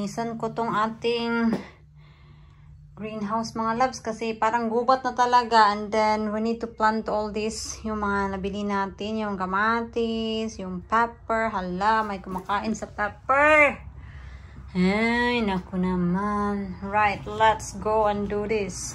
linisan ko tong ating greenhouse mga loves kasi parang gubat na talaga, and then we need to plant all this, yung mga nabili natin, yung kamatis, yung pepper. Hala, may kumakain sa pepper. Ay, naku naman. Right, let's go and do this.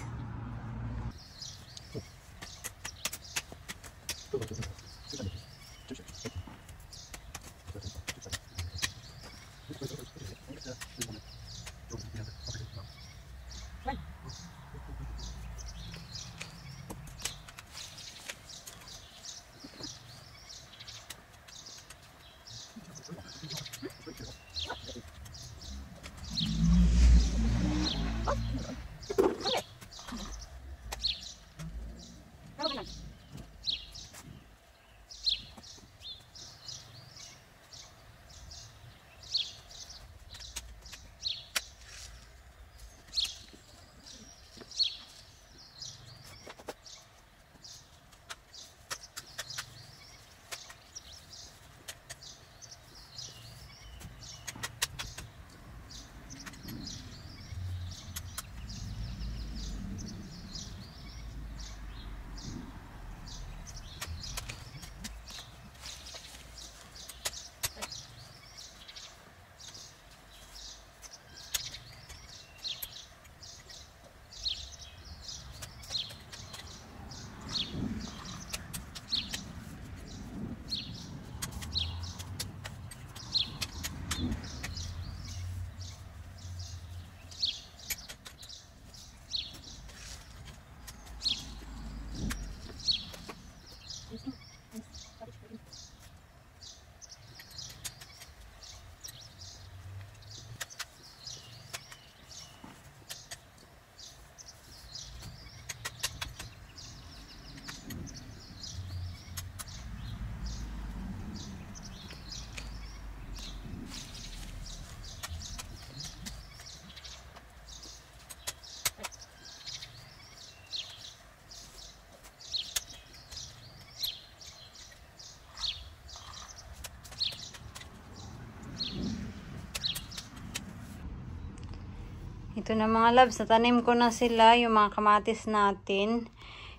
Ito na mga loves, natanim ko na sila, yung mga kamatis natin.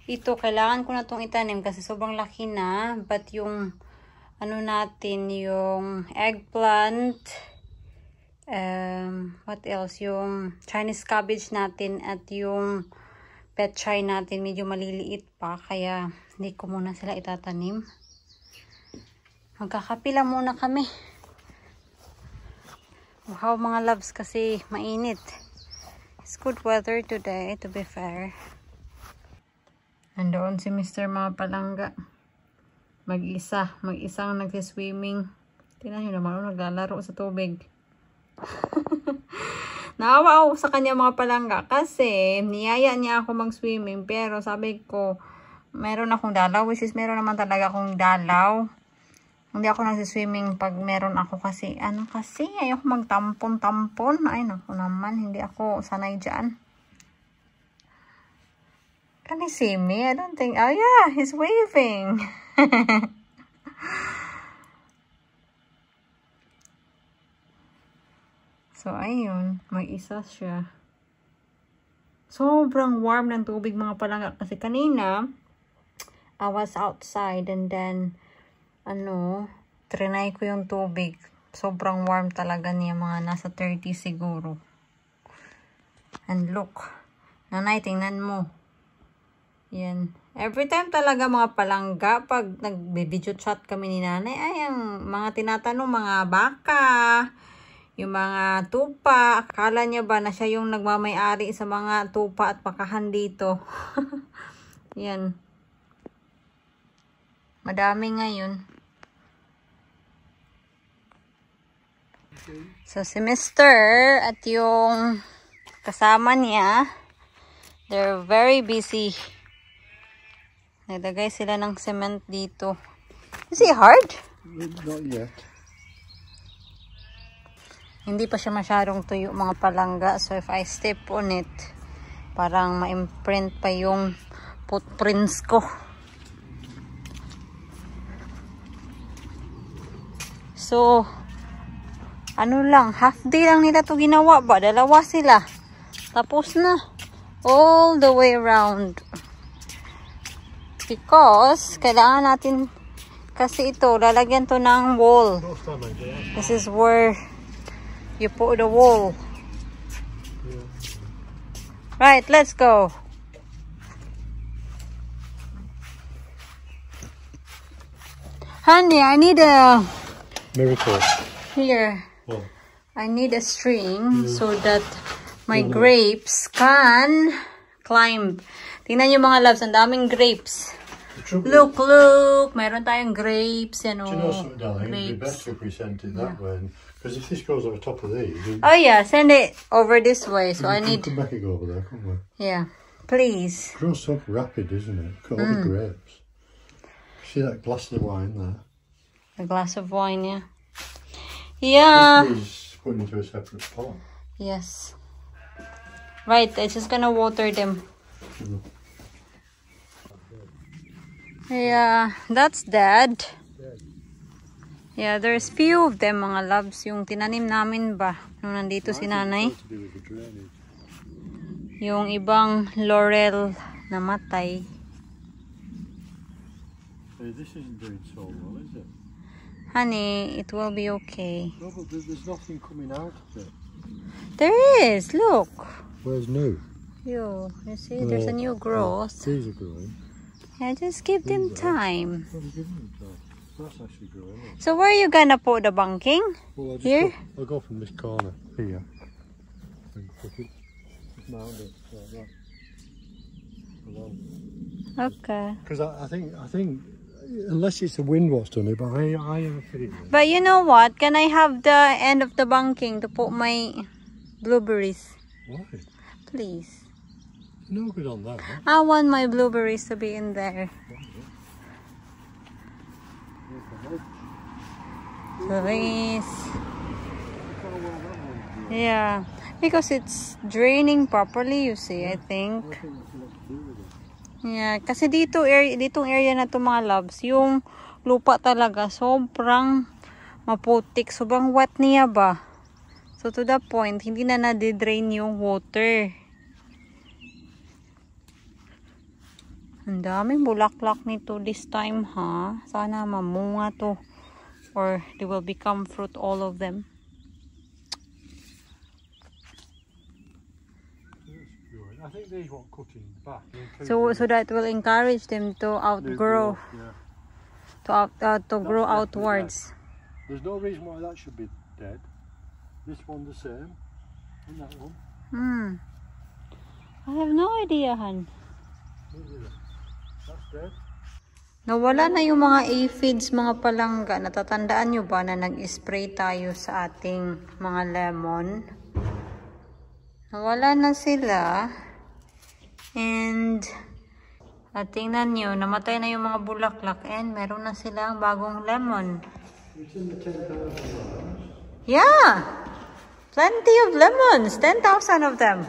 Ito, kailangan ko na itong itanim kasi sobrang laki na. But yung, ano natin, yung eggplant, what else, yung Chinese cabbage natin at yung petchay natin, medyo maliliit pa. Kaya, hindi ko muna sila itatanim. Magkakapila muna kami. Wow mga loves, kasi mainit. It's good weather today, to be fair. Nandoon si Mr. Mga Palangga. Mag-isang nagsiswimming. Tingnan nyo naman, naglalaro sa tubig. Naawa ako sa kanya mga palangga kasi niyaya niya ako mag-swimming, pero sabi ko, meron akong dalaw, which is meron naman talaga akong dalaw. Hindi ako nagsiswimming pag meron ako kasi, ayoko magtampon-tampon. Ay, naku naman, hindi ako sanay dyan. Can he see me? I don't think, oh yeah, he's waving. So, ayun, may isa siya. Sobrang warm ng tubig mga palangga kasi kanina, I was outside and then, trinay ko yung tubig. Sobrang warm talaga niya, mga nasa 30 siguro. And look, nanay, tingnan mo. Yan. Every time talaga mga palangga, pag nag-video chat kami ni nanay, ay, ang mga tinatanong, mga baka, yung mga tupa. Akala niya ba na siya yung nagmamay-ari sa mga tupa at bakahan dito? Yan. Madami ngayon. So, si Mr. at yung kasama niya, they're very busy. Nagdagay sila ng cement dito. Is it hard? Not yet. Hindi pa siya masyadong tuyo mga palangga. So, if I step on it, parang ma-imprint pa yung footprints ko. So, Ano lang, half day lang nila to ginawa ba? Dalawa sila. Tapos na. All the way around. Because, kailangan natin, kasi ito, lalagyan to ng wall. This is where you put the wall. Right, let's go. Honey, I need a... Miracle. Here. What? I need a string so that my grapes can climb. Tingnan nyo mga loves, ang daming grapes. Look, look! Mayroon tayong grapes. Yan, Do you know something, darling? It'd be best if we sent it that way. Because if this goes over top of these... Oh yeah, send it over this way. So I need... We can make it go over there, can't we? Yeah, please. It grows so rapid, isn't it? Look at all the grapes. See that glass of wine there? A glass of wine, yeah. Yeah. This is put into a separate pot. Yes. Right, I'm just gonna water them. Yeah, that's dead. Yeah, there's few of them, mga loves. Yung tinanim namin ba? Nung nandito si nanay. Yung ibang laurel namatay. This isn't doing so well, is it? Honey, it will be okay. No, but there's nothing coming out of it. There is, look. Where's new? You see, there's a new growth. These are growing. Yeah, just give them time. What are you giving them time? That's actually growing. So where are you gonna put the bunking? Well, Here? I'll go from this corner here. And put it, mound it like that. Below. Okay. Because I think, unless it's the wind what's done it, but I have a feeling. But you know what? Can I have the end of the bunking to put my blueberries? Why? Please. No good on that. Huh? I want my blueberries to be in there. Please. Yeah. Because it's draining properly, you see, I think. Yeah, kasi ditong area na to mga loves, yung lupa talaga sobrang maputik, sobrang wet niya ba. So to the point, hindi na nade-drain yung water. Ang daming bulaklak nito this time, ha? Sana mamunga to or they will become fruit, all of them. I think these want cutting back. So that will encourage them to outgrow, to grow outwards. There's no reason why that should be dead. This one the same, and that one. I have no idea, Han. That's dead. Nawala na yung mga aphids, mga palangga. Natatandaan nyo ba na nag-spray tayo sa ating mga lemon? Nawala na sila. And tingnan nyo, namatay na yung mga bulaklak and meron na silang bagong lemon. It's in the 10,000 Yeah! Plenty of lemons! 10,000 of them!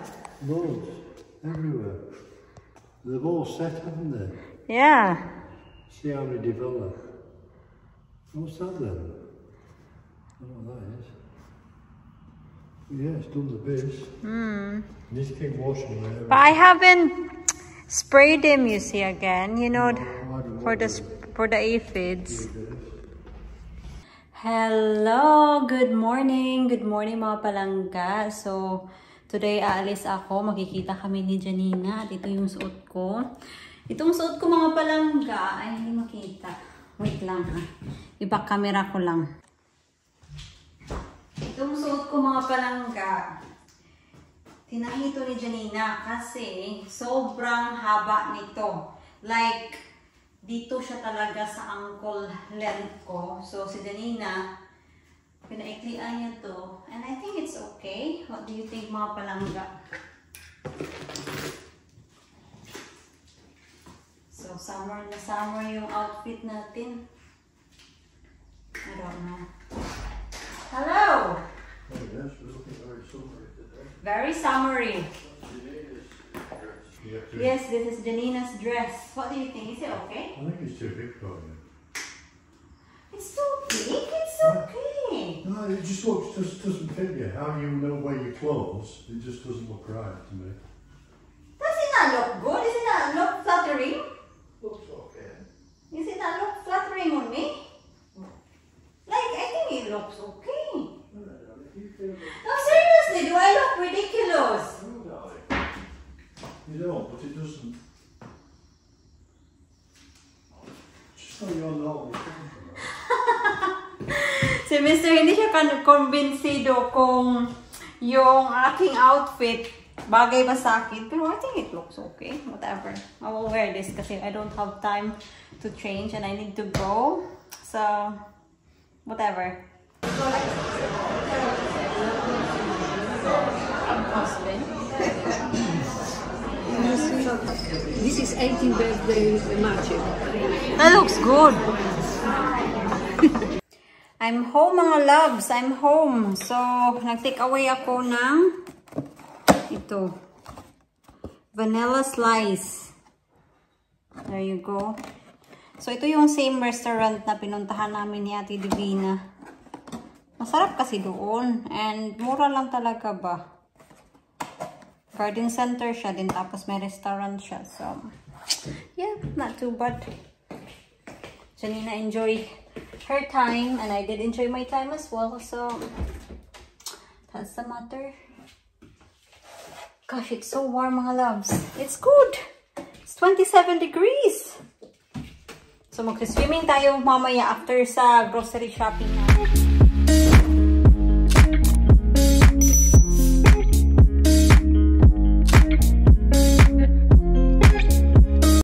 Loads, everywhere. They've all set, haven't they? Yeah. See how they develop. What's that then? I don't know what that is. Yeah, it's done the base. Just keep washing it. But I haven't sprayed them, you see, again, you know, for the aphids. Hello, good morning mga palangga. So today aalis ako, makikita kami ni Janina at ito yung suot ko. Itong suot ko mga palangga ay hindi makita. Wait lang ha, iba camera ko lang. Itong suot ko mga palangga, tinahito ni Janina kasi sobrang haba nito. Like, dito siya talaga sa ankle length ko. So, si Janina, pinaiklian niya to. And I think it's okay. What do you think mga palangga? So, summer na summer yung outfit natin. I don't know. Hello! Oh yes, we're looking very summery today. Very summery. Yeah, Yes, this is Janina's dress. What do you think? Is it okay? I think it's too big for you. It's too big. It's okay. No, it just doesn't fit you. How you know where your clothes? It just doesn't look right to me. Does it not look good? Does it not look flattering? Looks okay. Does it not look flattering on me? Like, I think it looks okay. No, seriously, do I look ridiculous? You don't, but it doesn't. Just so you're not. Si Mr. hindi siya convincido kung yung aking outfit bagay ba sa akin. Pero I think it looks okay. Whatever. I will wear this kasi I don't have time to change and I need to go. So, whatever. This is 18th birthday matching. That looks good. I'm home mga loves. I'm home. So, nag-take away ako ng ito. Vanilla slice. There you go. So, ito yung same restaurant na pinuntahan namin ni Ate Divina. Masarap kasi doon. And mura lang talaga ba. Garden center siya din. Tapos may restaurant siya. So, yeah, not too bad. Janina enjoyed her time. And I did enjoy my time as well. So, that's the matter. Gosh, it's so warm mga loves. It's good. It's 27 degrees. So, mag-swimming tayo mamaya after sa grocery shopping natin.